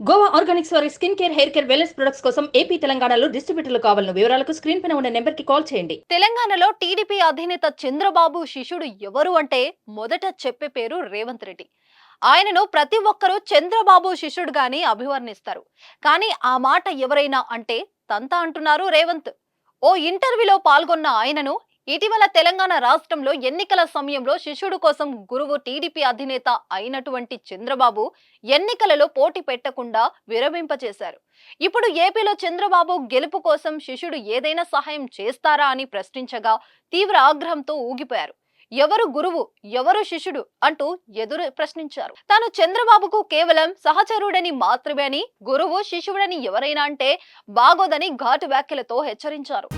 Goa Organics వారి skin care, hair care, wellness products కోసం AP, తెలంగాణలో డిస్ట్రిబ్యూటర్లు కావాలన్న వివరాలకు స్క్రీన్ పైన ఉన్న నెంబర్ కి కాల్ చేయండి. తెలంగాణలో టీడీపీ అధినేత చంద్రబాబు శిష్యుడు ఎవరు అంటే మొదట చెప్పే పేరు రేవంత్ రెడ్డి. ఆయనను ప్రతి ఒక్కరూ చంద్రబాబు శిష్యుడుగాని అభివర్ణిస్తారు. కానీ ఆ మాట ఎవరైనా అంటే తంతా అంటున్నారు రేవంత్. ఓ ఇంటర్వ్యూలో పాల్గొన్న ఆయనను ఇటీవల తెలంగాణ రాష్ట్రంలో ఎన్నికల సమయంలో శిష్యుడు కోసం గురువు టీడీపీ అధినేత అయినటువంటి చంద్రబాబు ఎన్నికలలో పోటీ పెట్టకుండా విరమింపచేశారు. ఇప్పుడు ఏపీలో చంద్రబాబు గెలుపు కోసం శిష్యుడు ఏదైనా సహాయం చేస్తారా అని ప్రశ్నించగా తీవ్ర ఆగ్రహంతో ఊగిపోయారు. ఎవరు గురువు, ఎవరు శిష్యుడు అంటూ ఎదురు ప్రశ్నించారు. తాను చంద్రబాబుకు కేవలం సహచరుడని మాత్రమే అని, గురువు శిష్యుడని ఎవరైనా అంటే బాగోదని ఘాటు వ్యాఖ్యలతో హెచ్చరించారు.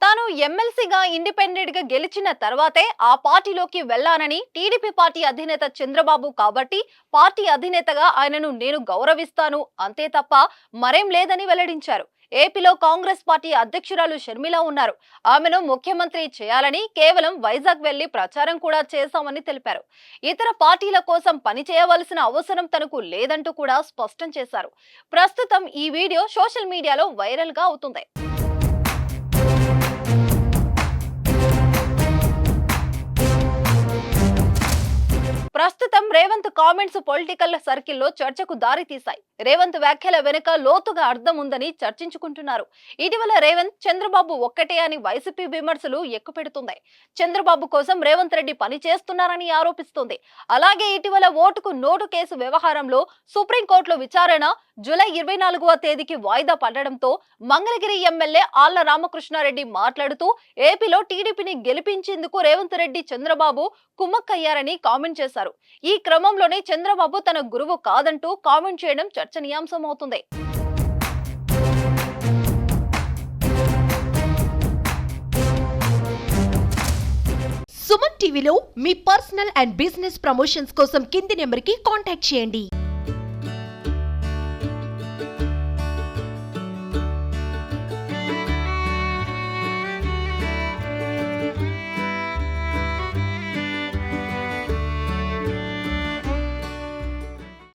తాను ఎమ్మెల్సీగా ఇండిపెండెంట్ గా గెలిచిన తర్వాతే ఆ పార్టీలోకి వెళ్లానని, టీడీపీ పార్టీ అధినేత చంద్రబాబు కాబట్టి పార్టీ అధినేతగా ఆయనను నేను గౌరవిస్తాను అంతే తప్ప మరేం లేదని వెల్లడించారు. ఏపీలో కాంగ్రెస్ పార్టీ అధ్యక్షురాలు షర్మిల ఉన్నారు. ఆమెను ముఖ్యమంత్రి చేయాలని కేవలం వైజాగ్ వెళ్లి ప్రచారం కూడా చేశామని తెలిపారు. ఇతర పార్టీల కోసం పనిచేయవలసిన అవసరం తనకు లేదంటూ కూడా స్పష్టం చేశారు. ప్రస్తుతం ఈ వీడియో సోషల్ మీడియాలో వైరల్ గా అవుతుంది. ప్రస్తుతం రేవంత్ కామెంట్స్ పొలిటికల్ సర్కిల్లో చర్చకు దారి తీశాయి. రేవంత్ వ్యాఖ్యల వెనుక లోతుగా అర్థం ఉందని చర్చించుకుంటున్నారు. ఇటీవల రేవంత్ చంద్రబాబు ఒక్కటే అని వైసీపీ విమర్శలు ఎక్కుపెడుతుంది. చంద్రబాబు కోసం రేవంత్ రెడ్డి పని చేస్తున్నారని ఆరోపిస్తుంది. అలాగే ఇటీవల ఓటుకు నోటు కేసు వ్యవహారంలో సుప్రీంకోర్టులో విచారణ జూలై 24వ తేదీకి వాయిదా పడడంతో మంగళగిరి ఎమ్మెల్యే ఆళ్ల రామకృష్ణారెడ్డి మాట్లాడుతూ ఏపీలో టీడీపీని గెలిపించేందుకు రేవంత్ రెడ్డి చంద్రబాబు కుమ్మక్కయ్యారని కామెంట్ చేశారు. ఈ క్రమంలోనే చంద్రబాబు తన గురువు కాదంటూ కామెంట్ చేయడం చర్చనీయాంశమవుతుంది. సుమన్ టీవీలో మీ పర్సనల్ అండ్ బిజినెస్ ప్రమోషన్స్ కోసం కింది నెంబర్కి కాంటాక్ట్ చేయండి.